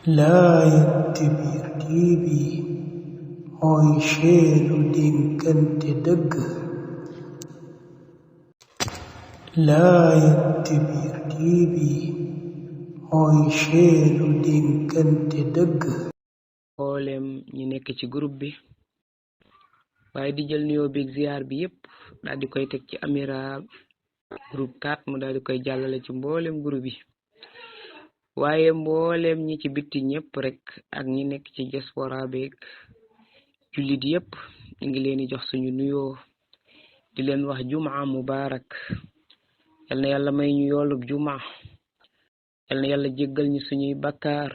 Laayante Biir TV mooy seenu dénkante dëgg. Laayante Biir TV mooy seenu dénkante dëgg. mboolem ñi nekk ci groupe bi waaye di jël nuyoo bi ziar bi yépp daal di koy teg ci Amira groupe 4 mu daal di koy jàllale ci mboolem groupe yi waaye mboolem ñi ci bitti ñëpp rek ak ñi nekk ci diaspora beeg jullit yépp ñu ngi leen di jox suñu nuyoo di leen wax jumaa mubarak. yal na yàlla may ñu yoolub jumaa, yal na yàlla jéggal ñu suñuy bakkaar,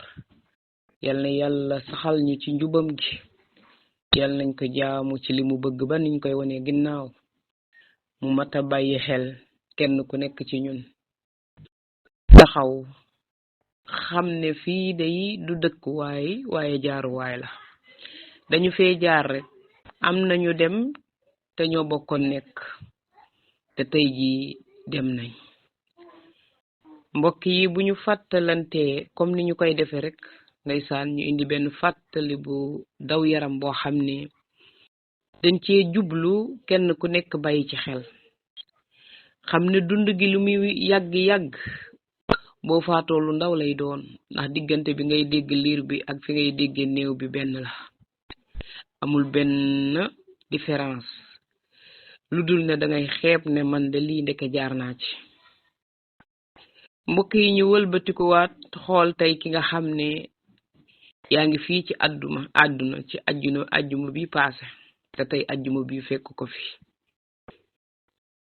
yal na yàlla saxal ñu ci njubam gi, yal nañ ko jaamu ci li mu bëgg ba niñ koy wone ginnaaw. mu mata bàyyi xel kenn ku nekk ci ñun taxaw xam ne fii day du dëkkuwaay waaye jaaruwaay la. dañu fee jaar rek am nañu dem te ñoo bokkoon nekk te tey jii dem nañ. mbokk yi bu ñu fàttalantee comme ni ñu koy defee rek ndeysaan ñu indi benn fàttali bu daw yaram boo xam ne dañ cee jublu kenn ku nekk bàyyi ci xel xam ne dund gi lu muy yàgg-yàgg boo faatoo lu ndaw lay doon, ndax diggante bi ngay dégg liir bi ak fi ngay déggee néew bi benn la, amul benn différence lu dul ne dangay xeeb ne man de lii ndeke jaar naa ci. mbokk yi ñu wëlbatikuwaat xool tey ki nga xam ne yaa ngi fii ci àdduna ci ajjuma bi paase te tey ajjuma bi fekk ko fi.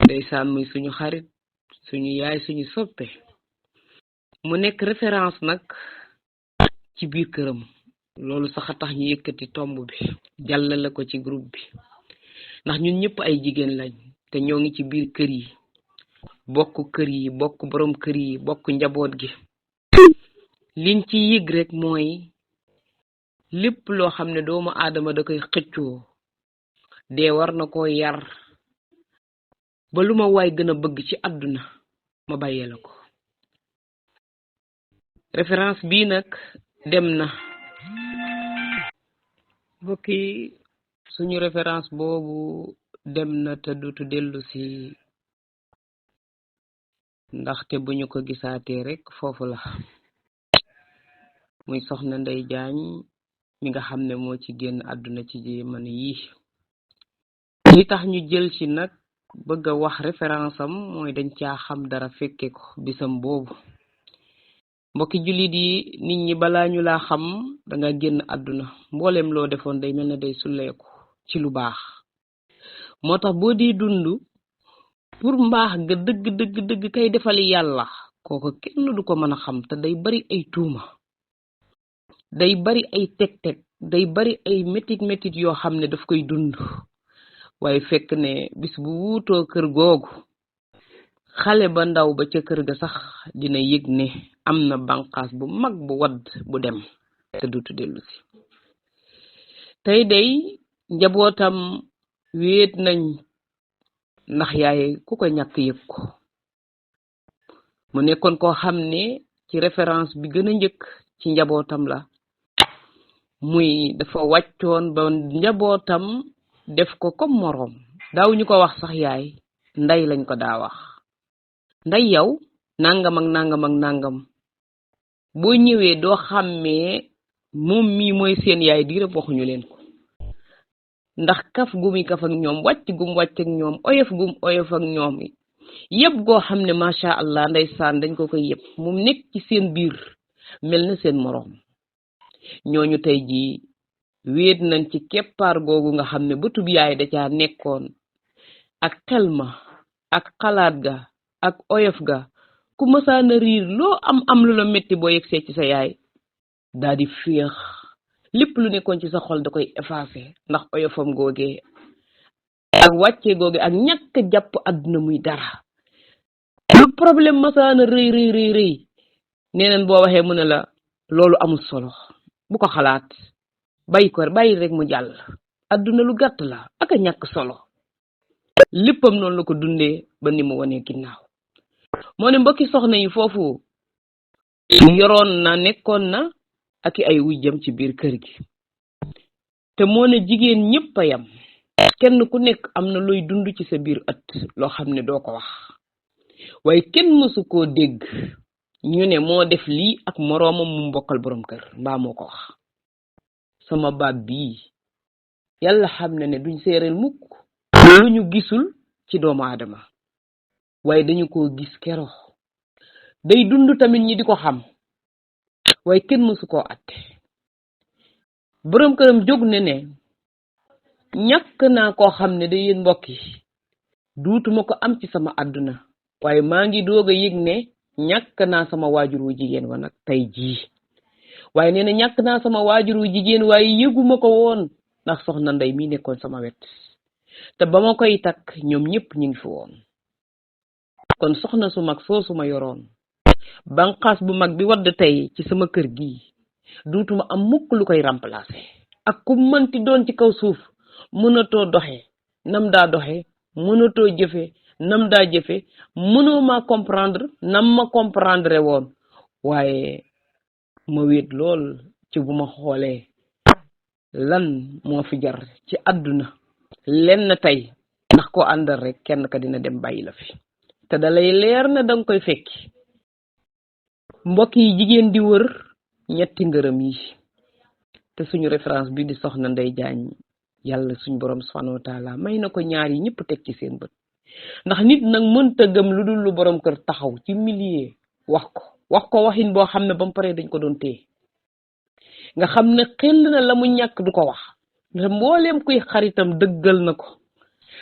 ndeysaan muy suñu xarit, suñu yaay, suñu soppe, mu nekk référence nag ci biir këram. loolu sax a tax ñu yëkkati tomb bi jàllale ko ci groupe bi, ndax ñun ñëpp ay jigéen lañ te ñoo ngi ci biir kër yi, bokk kër yi, bokk borom kër yi, bokk njaboot gi. liñ ci yëg rek mooy lépp loo xam ne doomu aadama da koy xëccoo dee war na koo yar ba lu ma waay gën a bëgg ci àdduna ma bàyyee la ko. référence bii nag dem na. mbokk yi suñu référence boobu dem na te dutu dellu si, ndaxte bu ñu ko gisaatee rek foofu la. muy soxna Ndey Jaañ mi nga xam ne moo ci génn àdduna ci jamono yi. li tax ñu jël ci nag bëgg a wax référence am mooy dañ caa xam dara, fekke ko bisam boobu. mbokki jullit yi, nit ñi balaa ñu laa xam danga génn àdduna, mbooleem loo defoon day mel ne day sulleeku ci lu baax. moo tax boo di dund pour mbaax ga dëgg kay defali yàlla, kooko kenn du ko mën a xam, te day bari ay tuuma, day bari ay teg-teg, day bari ay métit yoo xam ne daf koy dund. waaye fekk ne bis bu wuutoo kër googu, xale ba ndaw ba ca kër ga sax dina yëg ne am na banqaas bu mag bu wadd bu dem te dutu dellu si. tey day njabootam wéet nañ, ndax yaay ku ko ñàkk yëg ko. mu nekkoon koo xam ne ci référence bi gën a njëkk ci njabootam la, muy dafa wàccoon ba njabootam def ko comme moroom. daaw ñu ko wax sax yaay, ndey lañ ko daa wax. nday yow nangam ak nangam boo ñëwee doo xàmmee moom mii mooy seen yaay diirab waxuñu leen ko, ndax kaf gumi kaf ak ñoom, wàcc gum wàcc ak ñoom, oyof gum oyof ak ñoom, yëpp goo xam ne macha allah ndeysaan dañ ko koy yëpp mu nekk ci seen biir mel na seen moroom. ñooñu tey jii wéet nañ ci keppaar googu nga xam ne bëtub yaay da caa nekkoon, ak xel ma ak xalaat ga ak oyof ga. ku mësaana riir loo am lu la metti boo yegsee ci sa yaay daa di féex, lépp lu nekkoon ci sa xol da koy effacé, ndax oyofam googee ak wàcce googe ak ñàkk jàpp àdduna muy dara. lu problème mësaana rëy neeneen boo waxee mu ne la loolu amul solo, bu ko xalaat, bàyyi rek mu jàll, àdduna lu gàtt la ak a ñàkk solo. léppam noonu la ko dundee ba ni mu wanee ginnaaw. moo ne mbokki soxna yi foofu yoroon na, nekkoon na ak ay wujjam ci biir kër gi te moo ne jigéen ñëpp a yam kenn ku nekk am na looy dund ci sa biir ëtt loo xam ne doo ko wax waaye kenn mësu koo dégg ñu ne moo def lii ak moroomam mu mbokkal borom kër mbaa moo ko wax sama baat bii yàlla xam na ne duñ séeréel mukk lu ñu gisul ci doomu aadama waaye dañu koo gis kero day dund tamit ñi di ko xam waaye kenn mësu koo atte borom këram jóg ne ñàkk naa koo xam ne da yéen mbokk yi duutuma ko am ci sama àdduna waaye maa ngi doog a yëg ne ñàkk naa sama waajur wu jigéen wa nag tey jii waaye nee na ñàkk naa sama waajur wu jigéen waaye yëguma ko woon ndax soxna Ndey mi nekkoon sama wet te ba ma koy takk ñoom ñëpp ñu ngi fi woon kon soxna su mag soosu ma yoroon banqaas bu mag bi wadd tey ci sama kër gi duutuma am mukk lu koy remplacer ak ku mënti doon ci kaw suuf mënatoo doxe nam daa doxe mënatoo jëfe nam daa jëfe mënoo ma comprendre nam ma comprendre woon waaye ma wéet lool ci bu ma xoolee lan moo fi jar ci àdduna lenn tey ndax ko àndal rek kenn ka dina dem bàyyi la fi te dalay leer na danga koy fekki mbokk yi jigéen di wër ñetti ngërëm yi te suñu référence bi di soxna Ndey Jaañ yàlla suñu borom subhanahu wa taala may na ko ñaar yi ñëpp teg ci seen bët ndax nit nag mënta gëm lu dul lu borom kër taxaw ci milieu wax ko waxin boo xam ne ba mu paree dañ ko doon téye nga xam ne xel na la mu ñàkk du ko wax te mbooleem kuy xaritam dëggal na ko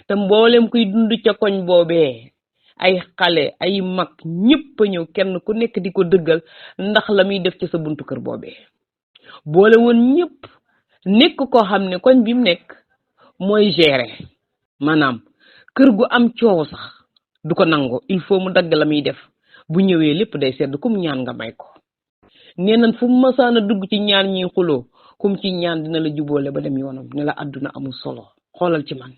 te mbooleem kuy dund ca koñ boobee ay xale ay mag ñëpp a ñëw kenn ku nekk di ko dëggal ndax la muy def ci sa buntu kër boobee boole woon ñëpp nekk koo xam ne koñ bi mu nekk mooy gérer maanaam kër gu am coow sax du ko nangu il faut mu dagg la muy def bu ñëwee lépp day sedd kum ñaan nga may ko nee nan fu mu masaana dugg ci ñaan ñi xuloo kum ci ñaan dina la jubóole ba dem yoonam ne la àdduna amul solo xoolal ci man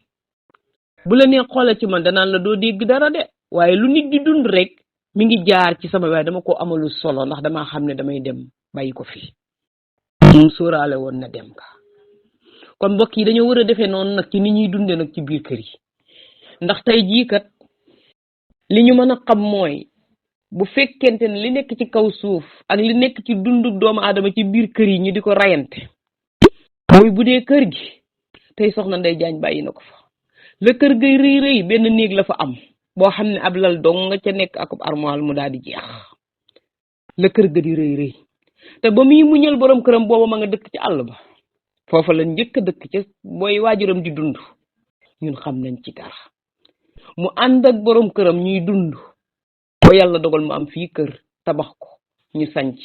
bu la nee xoolal ci man danaan la doo dégg dara de waaye lu nit di dund rek mi ngi jaar ci sama waaye dama ko amalu solo ndax dama xam ne damay dem bàyyi ko fi moom sóoraale woon na dem ka kon mbokk yi dañoo war a defee noonu nag ci ni ñuy dunde nag ci biir kër yi ndax tey jii kat li ñu mën a xam mooy bu fekkente ne li nekk ci kaw suuf ak li nekk ci dundu doomu aadama ci biir kër yi ñu di ko rayante muy bu dee kër gi tey soxna Ndey Jaañ bàyyi na ko fa la kër gay rëy rëy benn néeg la fa am boo xam ne ab lal dong nga ca nekk ak armoire mu daal di jeex la kër ga di rëy rëy te ba muy muñal borom këram booba ma nga dëkk ci àll ba foofa la njëkk a dëkk ca booy waajuram di dund ñun xam nañ ci dara mu ànd ak borom këram ñuy dund ba yàlla dogal mu am fii kër tabax ko ñu sanc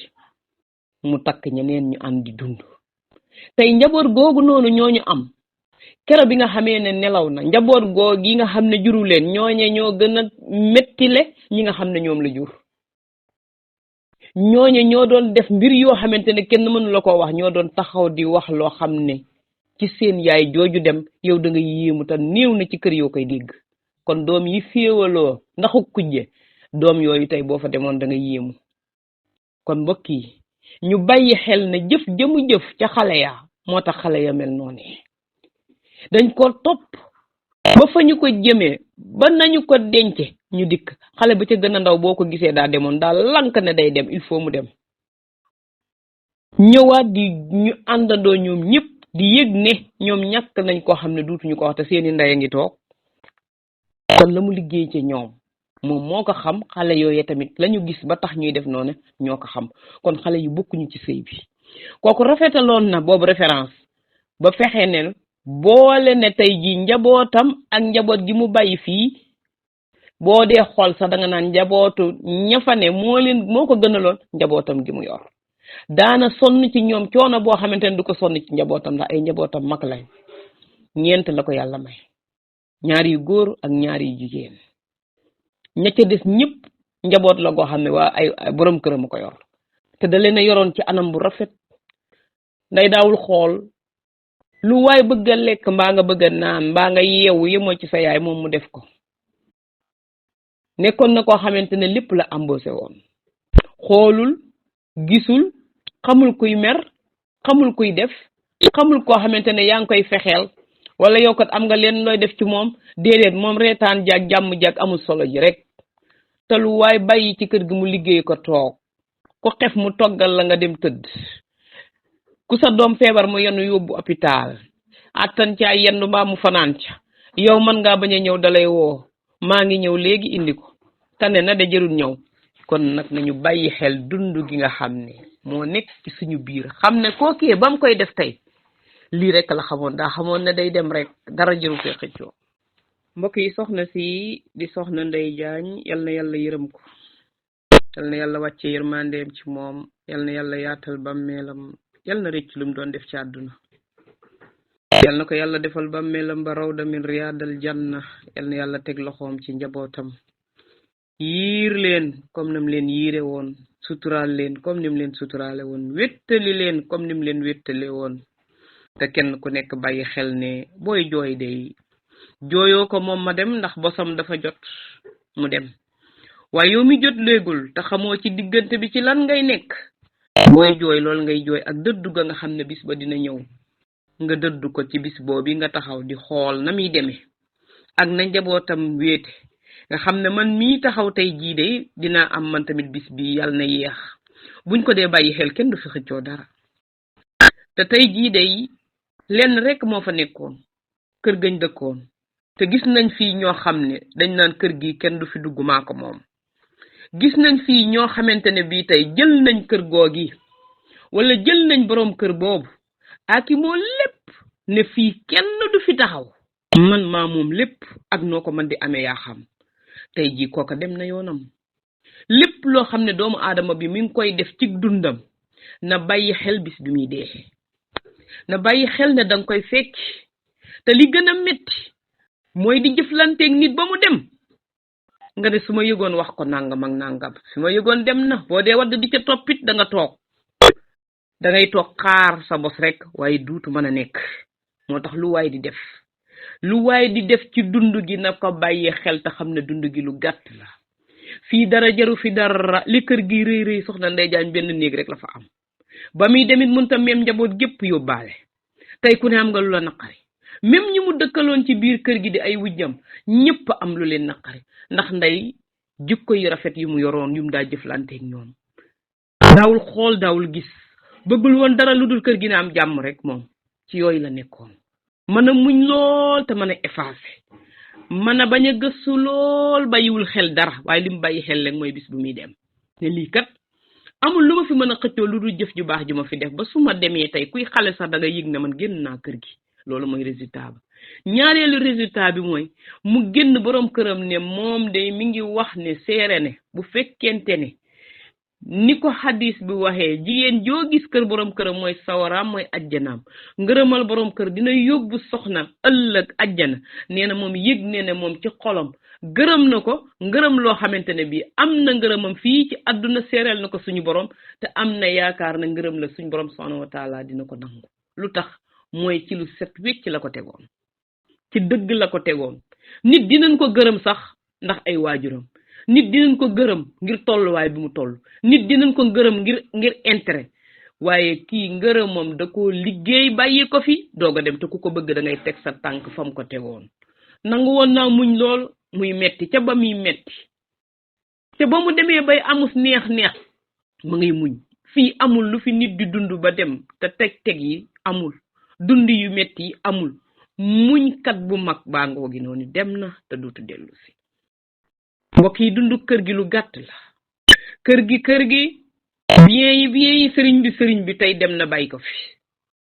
mu takk ñeneen ñu ànd di dund tey njaboot googu noonu ñooñu am kero bi nga xamee ne nelaw na njaboot goog yi nga xam ne juru leen ñooñe ñoo gën a mettile ñi nga xam ne ñoom la jur ñooñe ñoo doon def mbir yoo xamante ne kenn mënu la ko wax ñoo doon taxaw di wax loo xam ne ci seen yaay jooju dem yow da nga yéemu te néew na ci kër yoo koy dégg kon doom yi féewaloo ndaxu kujje doom yooyu tey boo fa demoon da nga yéemu kon mbokk yi ñu bàyyi xel ne jëf jëmu jëf ca xale ya moo tax xale ya mel noonu dañ ko topp ba fa ñu ko jëmee ba nañu ko denc ñu dikk xale ba ca gën a ndaw boo ko gisee daa demoon daal lank ne day dem il faut mu dem ñëwaat di ñu àndandoo ñoom ñëpp di yëg ne ñoom ñàkk nañ koo xam ne duutuñu ko wax te seeni ndey a ngi toog kon la mu liggéey ci ñoom moom moo ko xam xale yooyu tamit lañu gis ba tax ñuy def noonu ñoo ko xam kon xale yu bokkuñu ci sëy bi kooku rafetaloon na boobu référence ba fexe ne boole ne tey ji njabootam ak njaboot gi mu bàyyi fii boo dee xool sax da nga naan njabootu ñafane moo ko gënaloon njabootam gi mu yor daana sonn ci ñoom coono boo xamante ne du ko sonn ci njabootam ndax ay njabootam mag lañ ñeent la ko yàlla may ñaar yu góor ak ñaar yu jigéen ña ca des ñëpp njaboot la goo xam ne waa ay borom këram a ko yor te da leen a yoroon ci anam bu rafet nday daawul xool lu waay bëgg a lekk mbaa nga bëgg a naan mbaa nga yeewu yemoo ci sa yaay moom mu def ko nekkoon na koo xamante ne lépp la embauché woon xoolul gisul xamul kuy mer xamul kuy def xamul koo xamante ne yaa ngi koy fexeel wala yow kat am nga leen looy def ci moom déedéet moom reetaan jaag jàmm jaag amul solo ji rek te lu waay bàyyi ci kër gi mu liggéey ko toog ku xef mu toggal la nga dem tëdd ku sa doom feebar mu yenu yóbbu hôpital attan caa yendu mbaa mu fanaan ca yow mën ngaa bañ a ñëw dalay woo maa ngi ñëw léegi indi ko tane na de jërul ñëw kon nag nañu bàyyi xel dund gi nga xam ne moo nekk ci suñu biir xam ne kookee ba mu koy def tey lii rek la xamoon daa xamoon ne day dem rek dara jëru fee xëccoo mbokk yi soxna si di soxna Ndeye Diagne yal na yàlla yërëm ko yal na yàlla wàcce yërmandeem ci moom yal na yàlla yaatal bàmmeelam yal na rëcc lu mu doon def ci àdduna yal na ko yàlla defal bàmmeelam ba rawda min riyaadal janna yal na yàlla teg loxoom ci njabootam yiir leen comme nam leen yiire woon suturaal leen comme nim leen suturaale woon wéttali leen comme nim leen wéttale woon te kenn ku nekk bàyyi xel ne booy jooy day jooyoo ko moom ma dem ndax bosam dafa jot mu dem waaye yow mi jot léegul te xamoo ci diggante bi ci lan ngay nekk booy jooy lool ngay jooy ak dëddu ga nga xam ne bis ba dina ñëw nga dëddu ko ci bis boobu nga taxaw di xool na muy demee ak na njabootam wéete nga xam ne man mii taxaw tey jii de dinaa am man tamit bis bi yàlla na yeex buñ ko dee bàyyi xel kenn du fi xëccoo dara te tey jii de lenn rek moo fa nekkoon kër gañ dëkkoon te gis nañ fii ñoo xam ne dañ naan kër gi kenn du fi dugg maa ko moom gis nañ fii ñoo xamante ne bii tey jël nañ kër googi wala jël nañ boroom kër boobu aki moo lépp ne fii kenn du fi taxaw man maa moom lépp ak noo ko mën di amee yaa xam tey jii kooka dem na yoonam lépp loo xam ne doomu aadama bi mi ngi koy def ci dundam na bàyyi xel bis bi muy dee na bàyyi xel ne danga koy fekk te li gën a metti mooy di jëflanteeg nit ba mu dem nga ne su ma yëgoon wax ko nangam ak nangam su ma yëgoon dem na boo dee wadd di ca toppit da nga toog da ngay toog xaar sa bos rek waaye duutu mën a nekk moo tax lu waay di def ci dund gi na ko bàyyi xel te xam ne dund gi lu gàtt la fii dara jaru fi dara li kër gi rëy rëy soxna Ndeye Diagne benn néeg rek la fa am ba muy demit mënta même njaboot gépp yóbbaale tey ku ne am nga lu la naqari même ñi mu dëkkaloon ci biir kër gi di ay wujjam ñëpp am lu leen naqari ndax ndey jikko yu rafet yu mu yoroon yu mu daa jëflanteeg ñoom daawul xool daawul gis bëggul woon dara lu dul kër gi na am jàmm rek moom ci yooyu la nekkoon mën a muñ lool te mën a effacé mën a bañ a gëstu lool bàyyiwul xel dara waaye li mu bàyyi xel rek mooy bis bu muy dem ne lii kat amul lu ma fi mën a xëccoo lu dul jëf ju baax ju ma fi def ba su ma demee tey kuy xale sax da nga yëg ne man génn naa kër gi loolu mooy résultat ba ñaareelu résultat bi mooy mu génn boroom këram ne moom day mi ngi wax ne seere ne bu fekkente ne ni ko hadis bi waxee jigéen joo gis kër boroom këram mooy sawaraam mooy ajjanaam ngërëmal boroom kër dina yóbbu soxna ëllëg ajjana nee na moom yëg ne ne moom ci xolam gërëm na ko ngërëm loo xamante ne bii am na ngërëmam fii ci àdduna seereel na ko suñu borom te am na yaakaar na ngërëm la suñu borom subhanahu wa taala dina ko nangu lu tax mooy ci lu set wecc la ko tegoon ci dëgg la ko tegoon nit dinañ ko gërëm sax ndax ay waajuram nit dinañ ko gërëm ngir tolluwaay bi mu toll nit dinañ ko gërëm ngir intérêt waaye kii ngërëmam da ko liggéey bàyyi ko fi doog a dem te ku ko bëgg da ngay teg sa tànk fam ko tegoon nangu woon naa muñ lool muy metti ca ba muy metti ca ba mu demee bay amus neex mu ngay muñ fii amul lu fi nit di dund ba dem te teg yi amul dund yu metti yi amul muñkat bu mag baa ngoo gi noonu dem na te duutu dellu si mbokk yi dund kër gi lu gàtt la kër gi bien yi sëriñ bi tey dem na bàyyi ko fi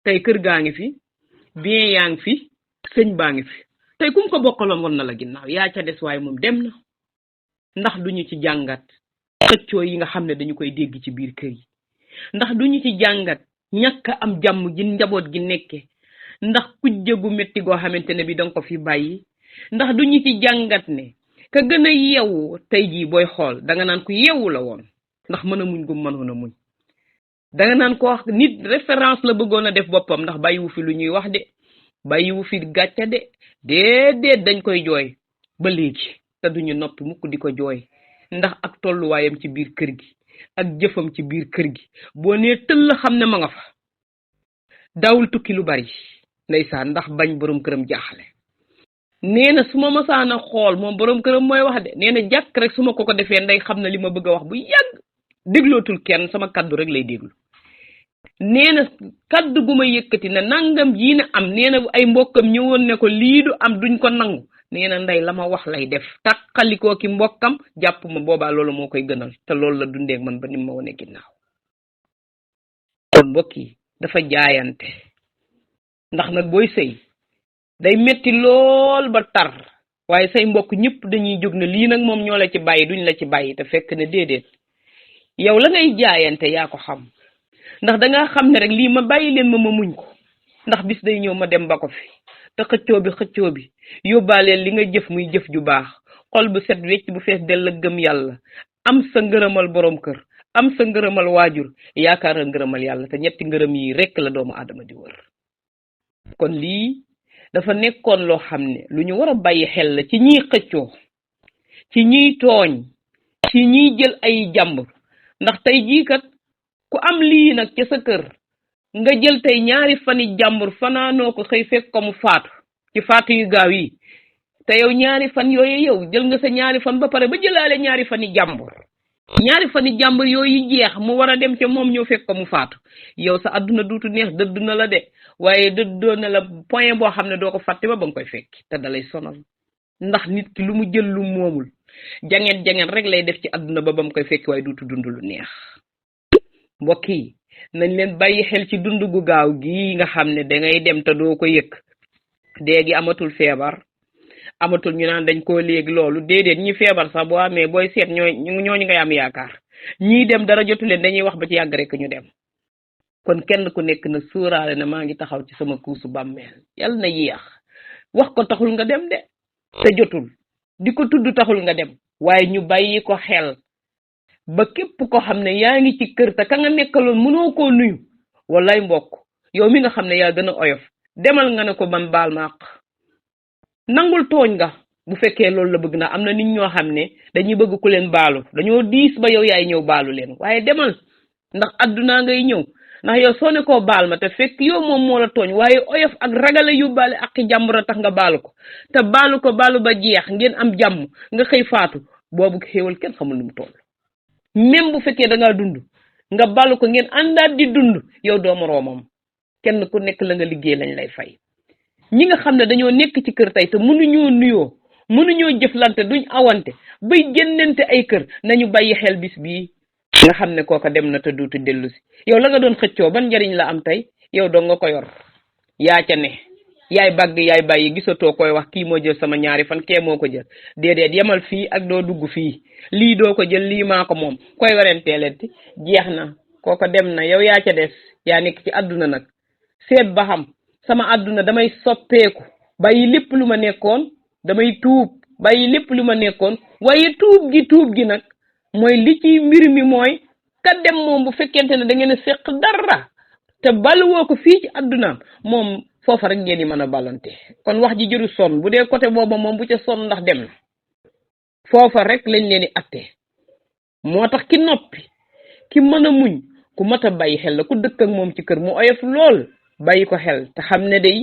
tey kër gaa ngi fi bien yaa ngi fi sëñ baa ngi fi tey kum ko bokkaloon woon na la ginnaaw yaa ca des waaye moom dem na ndax duñu ci jàngat xëccoo yi nga xam ne dañu koy dégg ci biir kër yi ndax duñu ci jàngat ñàkk am jàmm gi njaboot gi nekke ndax kujje gu metti goo xamante ne bi danga ko fi bàyyi ndax duñu ci jàngat ne ka gën a yeewu tey jii booy xool danga naan ku yeewu la woon ndax mën a muñ gu mënoon a muñ danga naan ko wax nit référence la bëggoon a def boppam ndax bàyyiwu fi lu ñuy wax de bàyyiwu fi gàcce de déedéet dañ koy jooy ba léegi te duñu noppi mukk di ko jooy ndax ak tolluwaayam ci biir kër gi ak jëfam ci biir kër gi boo nee tëll xam ne ma nga fa daawul tukki lu bari ndeysaan ndax bañ borom këram jaaxale nee na su ma masaana xool moom borom këram mooy wax de nee na jàkk rek su ma ko defee nday xam na li ma bëgg a wax bu yàgg déglootul kenn sama kaddu rek lay déglu nee na kaddu gu ma yëkkati ne nangam jii ne am nee na ay mbokkam ñëwoon ne ko lii du am duñ ko nangu nee na ndey la ma wax lay def tàqalikoo ki mbokkam jàpp ma boobaa loolu moo koy gënal te loolu la dundeek man ba ni ma wane ginnaaw kon mbokk yi dafa jaayante ndax nag booy sëy day metti lool ba tar waaye say mbokk ñëpp dañuy jóg ne lii nag moom ñoo la ci bàyyi duñ la ci bàyyi te fekk ne déedéet yow la ngay jaayante yaa ko xam ndax dangaa xam ne rek lii ma bàyyi leen ma muñ ko ndax bis day ñëw ma dem ba ko fi te xëccoo bi yóbbaaleel li nga jëf muy jëf ju baax xol bu set wecc bu fees dell ak gëm yàlla am sa ngërëmal borom kër am sa ngërëmal waajur yaakaar a ngërëmal yàlla te ñetti ngërëm yi rekk la doomu aadama di wër kon lii dafa nekkoon loo xam ne lu ñu war a bàyyi xel la ci ñiy xëccoo ci ñiy tooñ ci ñiy jël ay jàmbur ndax tey jii kat ku am lii nag ca sa kër nga jël tey ñaari fani jàmbur fanaanoo ko xëy fekk ko mu faatu ci faatu yu gaaw yi te yow ñaari fan yooyu yow jël nga sa ñaari fan ba pare ba jëlaale ñaari fani jàmbur yooyu jeex mu war a dem ca moom ñëw fekk ko mu faatu yow sa àdduna duutu neex dëdd na la de waaye dëddoo na la point boo xam ne doo ko fàtte ba nga koy fekk te dalay sonal ndax nit ki lu mu jël lu moomul janget rek lay def ci àdduna ba mu koy fekk waaye duutu dund lu neex mbokk yi nañ leen bàyyi xel ci dund gu gaaw gi nga xam ne dangay dem te doo ko yëg déegi amatul feebar amatul ñu naan dañ koo léegi loolu déedéet ñi feebar sax boo amee booy seet ñooñu ngay am yaakaar ñii dem dara jotu leen dañuy wax ba ci yàgg rek ñu dem kon kenn ku nekk na sóoraale na maa ngi taxaw ci sama kuusu bàmmeel yàlla na yéex wax ko taxul nga dem de te jotul di ko tudd taxul nga dem waaye ñu bàyyi ko xel ba képp ko xam ne yaa ngi ci kër te ka nga nekkaloon mënoo koo nuyu walay mbokk yow mi nga xam ne yaa gën a oyof demal nga ne ko man baal ma àq nangul tooñ nga bu fekkee loolu la bëgg na am na nit ñoo xam ne dañuy bëgg ku leen baalu dañoo diis ba yow yaay ñëw baalu leen waaye demal ndax addunaa ngay ñëw ndax yow soo ne koo baal ma te fekk yow moom moo la tooñ waaye oyof ak ragala yóbbaale ak jàmbur a tax nga baalu ko te baalu ko baalu ba jeex ngeen am jàmm nga xëy faatu boobu xéewal kenn xamul nu mu toll même bu fekkee da ngaa dund nga baalu ko ngeen àndaat di dund yow doo moroomam kenn ku nekk la nga liggéey lañ lay fay ñi nga xam ne dañoo nekk ci kër tey te mënuñoo nuyoo mënuñoo jëflante duñ awante bay génnente ay kër nañu bàyyi xel bis bii nga xam ne kooka dem na te duutu dellu si yow la nga doon xëccoo ban njariñ la am tey yow doo nga ko yor yaa ca ne yaay bagg yaay bàyyi gisatoo koy wax kii moo jël sama ñaari fan kee moo ko jël déedéet yemal fii ak doo dugg fii lii doo ko jël lii maa ko moom koy warenteeleti jeex na kooko dem na yow yaa ca des yaa nekk ci àdduna nag seet ba xam sama àdduna damay soppeeku bàyyi lépp lu ma nekkoon damay tuub bàyyi lépp lu ma nekkoon waaye tuub gi nag mooy li ci mbir mi mooy ka dem moom bu fekkente ne da ngeen a séq dara te baluwoo ko fii ci àddunaam moom foofa rek ngeen di mën a balante kon wax ji jëru sonn bu dee côté booba moom bu ca sonn ndax dem na foofa rek lañ leen di attee moo tax ki noppi ki mën a muñ ku mat a bàyyi xel la ku dëkk ak moom ci kër mu oyof lool bàyyi ko xel te xam ne day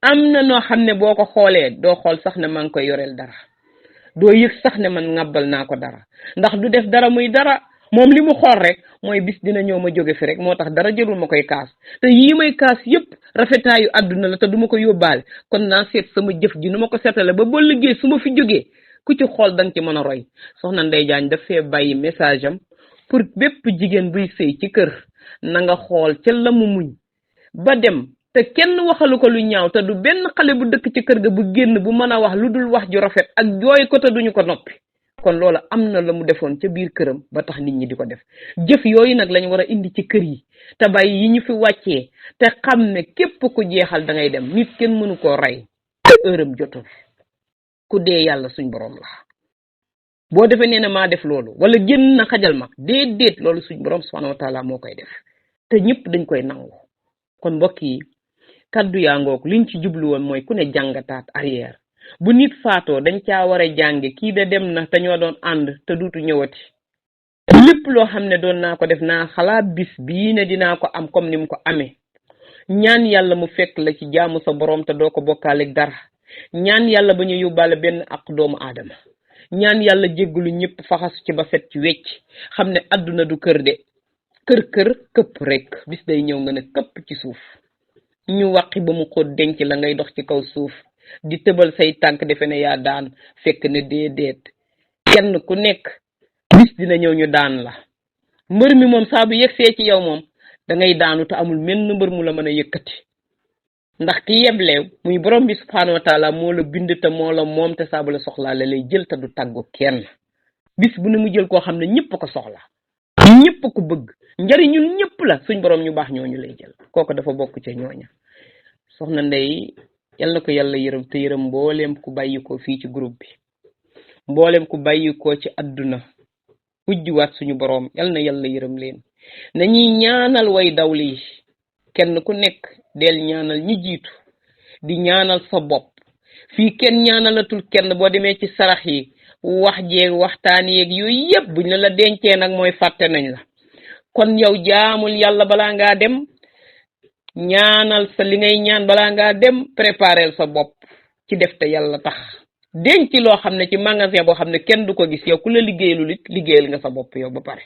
am na noo xam ne boo ko xoolee doo xool sax ne maa ngi koy yoreel dara doo yëg sax ne man ŋàbbal naa ko dara ndax du def dara muy dara moom li mu xool rek mooy bis dina ñëw ma jóge fi rek moo tax dara jërul ma koy kaas te yii may kaas yépp rafetaayu àdduna la te du ma ko yóbbaale kon naa seet sama jëf ji nu ma ko seetale ba liggéey su ma fi jógee ku ci xool danga ci mën a roy soxna Ndeye Diagne daf fee bàyyi message am pour bépp jigéen buy sëy ci kër na nga xool ca la mu muñ ba dem te kenn waxalu ko lu ñaaw te du benn xale bu dëkk ci kër ga bu génn bu mën a wax lu dul wax ju rafet ak jooy ko te duñu ko noppi kon loolu am na la mu defoon ca biir këram ba tax nit ñi di ko def jëf yooyu nag lañ war a indi ci kër yi te bàyyi yi ñu fi wàccee te xam ne képp ku jeexal da ngay dem nit kenn mënu koo rey te heuram jotul ku dee yàlla suñ borom la boo defee nee na maa def loolu wala génn na xajal ma déedéet loolu suñ borom subhanahu wa taala moo koy def te ñëpp dañ koy nangu kon mbokk yi kaddu yaa ngoog liñ ci jublu woon mooy ku ne jàngataat arrière bu nit faatoo dañ caa war a jànge kii de dem na te ñoo doon ànd te duutu ñëwati lépp loo xam ne doon naa ko def naa xalaat bis bii ne dinaa ko am comme ni mu ko amee. ñaan yàlla mu fekk la ci jaamu sa borom te doo ko bokkaaleeg dara. ñaan yàlla ba ñu yóbbaale benn ak doomu aadama. ñaan yàlla jéggalu ñëpp faxasu ci ba set ci wecc xam ne àdduna du kër de. kër këpp rek bis day ñëw nga ne këpp ci suuf. ñu wàqi ba mu ko denc la ngay dox ci kaw suuf di tëbal say tànk defe ne yaa daan fekk ne déedéet kenn ku nekk bis dina ñëw ñu daan la. mbër mi moom saa bu yegsee ci yow moom da ngay daanu te amul menn mbër mu la mën a yëkkati ndax ki yebleew muy borom bi subhaanahu wa taala moo la bind te moo la moom te saa bu la soxlaa la lay jël te du tàggu kenn. bis bu ne mu jël koo xam ne ñëpp ko soxla ñëpp ko bëgg njariñul ñëpp la suñ borom ñu baax ñooñu lay jël kooku dafa bokk ca ñooña. soxna Ndey yal na ko yàlla yërëm te yërëm mbooleem ku bàyyi ko fii ci groupe bi mbooleem ku bàyyi ko ci àdduna wujjuwaat suñu borom yal na yàlla yërëm leen. nañuy ñaanal way dawli kenn ku nekk del ñaanal ñi jiitu di ñaanal sa bopp fii kenn ñaanalatul kenn boo demee ci sarax yi wax jeeg waxtaan yeeg yooyu yëpp buñ la dencee nag mooy fàtte nañ la. kon yow jaamul yàlla balaa ngaa dem ñaanal sa li ngay ñaan balaa ngaa dem préparel sa bopp ci def te yàlla tax denc loo xam ne ci magasin boo xam ne kenn du ko gis yow ku la liggéeyalul it liggéeyal nga sa bopp yow ba pare.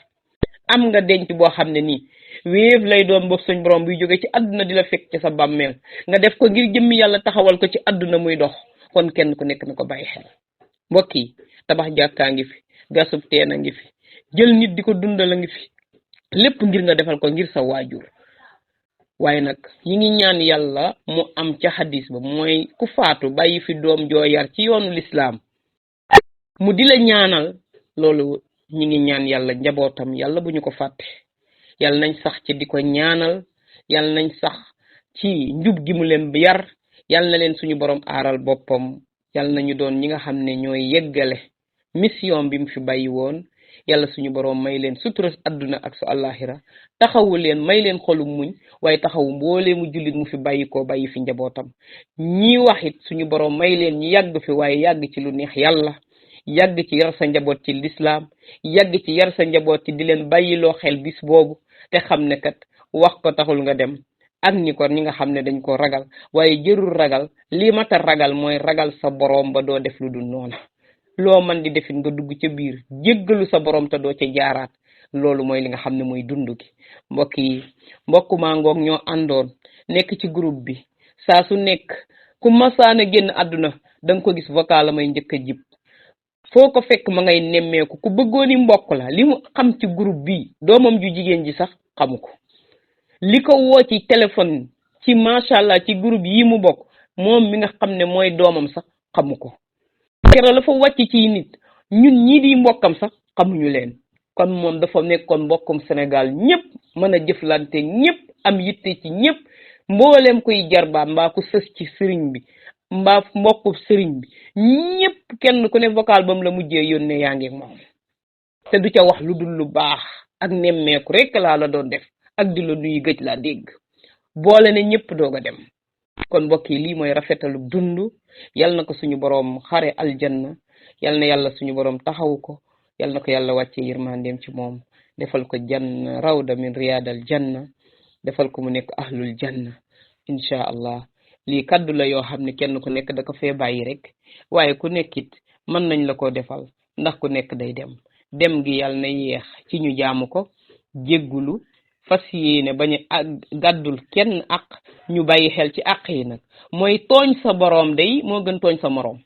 am nga denc boo xam ne nii wéef lay doon bopp suñ borom buy jóge ci àdduna di la fekk ci sa bàmmeel nga def ko ngir jëmmi yàlla taxawal ko ci àdduna muy dox kon kenn ku nekk na ko bàyyi xel. mbokk yi tabax jàkkaa ngi fi gasub teen a ngi fi jël nit di ko dundal a ngi fi lépp ngir nga defal ko ngir sa waajur. waaye nag ñi ngi ñaan yàlla mu am ca xadis ba mooy ku faatu bàyyi fi doom joo yar ci yoonu lislaam mu di la ñaanal loolu ñi ngi ñaan yàlla njabootam yàlla bu ñu ko fàtte. yàlla nañ sax ci di ko ñaanal yàlla nañ sax ci njub gi mu leen yar yàlla na leen suñu borom aaral boppam yàlla nañu doon ñi nga xam ne ñooy yeggale mission bi mu fi bàyyi woon. yàlla suñu borom may leen sutura àdduna ak su àllaaxira taxawu leen may leen xolu muñ waaye taxawu mboolee mu jullit mu fi bàyyi ko bàyyi fi njabootam. ñi waxit suñu borom may leen ñu yàgg fi waaye yàgg ci lu neex yàlla yàgg ci yar sa njaboot ci lislaam yàgg ci yar sa njaboot ci di leen bàyyiloo xel bis boobu te xam ne kat wax ko taxul nga dem ak ñi nga xam ne dañ ko ragal waaye jërul ragal li mata ragal mooy ragal sa borom ba doo def lu dul noona. loo man di defit nga dugg ca biir jéggalu sa borom te doo ca jaaraat loolu mooy li nga xam ne mooy dund gi. mbokk yi mbokku maa ngoog ñoo àndoon nekk ci groupe bi saa su nekk ku masaana génn àdduna danga ko gis vocal may njëkk a jib foo ko fekk ma ngay nemmeeku ku bëggooni mbokk la li mu xam ci groupe bi doomam ju jigéen ji sax xamu ko li ko woo ci téléphone ci macha allah ci groupe yi mu bokk moom mi nga xam ne mooy doomam sax xamu ko. kero la fa wàcc ci nit ñun ñii di mbokkam sax xamuñu leen kon moom dafa nekkoon mbokkum Sénégal ñëpp mën a jëflante ñëpp am yitte ci ñëpp mbooleem koy jarbaat mbaa ku sës ci sëriñ bi mbaa mbokku sëriñ bi ñëpp kenn ku ne vocal bam la mujjee yónnee yaa ngi moom te du ca wax lu dul lu baax ak nemmeeku rek laa la doon def ak di la nuyu gëj laa dégg boole ne ñëpp doog a dem. kon mbokk yi lii mooy rafetalu dund yal na ko suñu borom xare aljanna yal na yàlla suñu borom taxawu ko yal na ko yàlla wàcce yërmandeem ci moom defal ko janna rawda min riyaadal janna defal ko mu nekk ahlul janna insha allah. lii kaddu la yoo xam ne kenn ku nekk da ko fee bàyyi rek waaye ku nekkit mën nañ la ko defal ndax ku nekk day dem gi yàlla na yeex ci ñu jaamu ko jéggulu fas yéene bañ a gàddul kenn ak ñu bàyyi xel ci àq yi nag mooy tooñ sa boroom day moo gën tooñ sa moroom.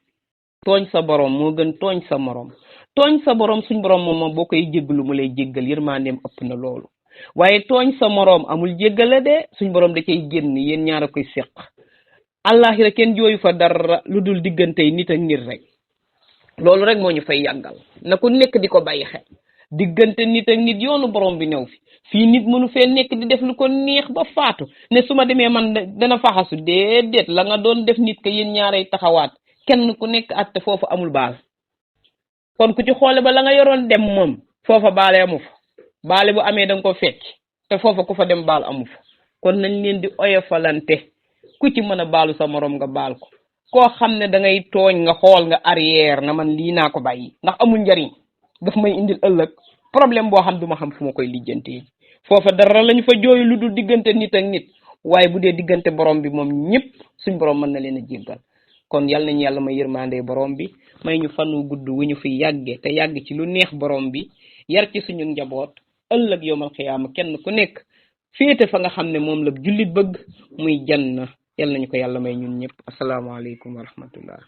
tooñ sa boroom moo gën tooñ sa moroom. tooñ sa boroom suñ boroom moom boo koy jéggalu mu lay jéggal yërmandeem ëpp na loolu waaye tooñ sa moroom amul jéggale de suñ boroom da cay génn yéen ñaar a koy séq. àllaaxira kenn jooyu fa dara lu dul diggante nit ak nit rek loolu rek moo ñu fay yàggal na ku nekk di ko bàyyi xel diggante nit ak nit yoonu borom bi new fi fii nit mënu fee nekk di def lu ko neex ba faatu ne su ma demee man dana faxasu déedéet la nga doon def nit ka yéen ñaaray taxawaat kenn ku nekk atte foofu amul baal kon ku ci xoole ba la nga yoroon dem moom foofa baale amu fa baale bu amee danga ko fecc te foofa ku fa dem baal amu fa kon nañ leen di oyofalante ku ci mën a baalu sa morom nga baal ko koo xam ne da ngay tooñ nga xool nga arrière na man lii naa ko bàyyi ndax amul njariñ daf may indil ëllëg problème boo xam duma xam fu ma koy lijjantee foofa dara lañu fa jooyu lu dul diggante nit ak nit waaye bu dee diggante borom bi moom ñëpp suñ borom mën na leen a jéggal kon yal nañu yàlla may yërmande borom bi may ñu fanu gudd wu ñu fi yàgge te yàgg ci lu neex borom bi yar ci suñu njaboot ëllëg yowmal xiyaama kenn ku nekk féete fa nga xam ne moom la jullit bëgg muy janna yal nañu ko yàlla may ñun ñëpp asalaamaaleykum wa rahmatullah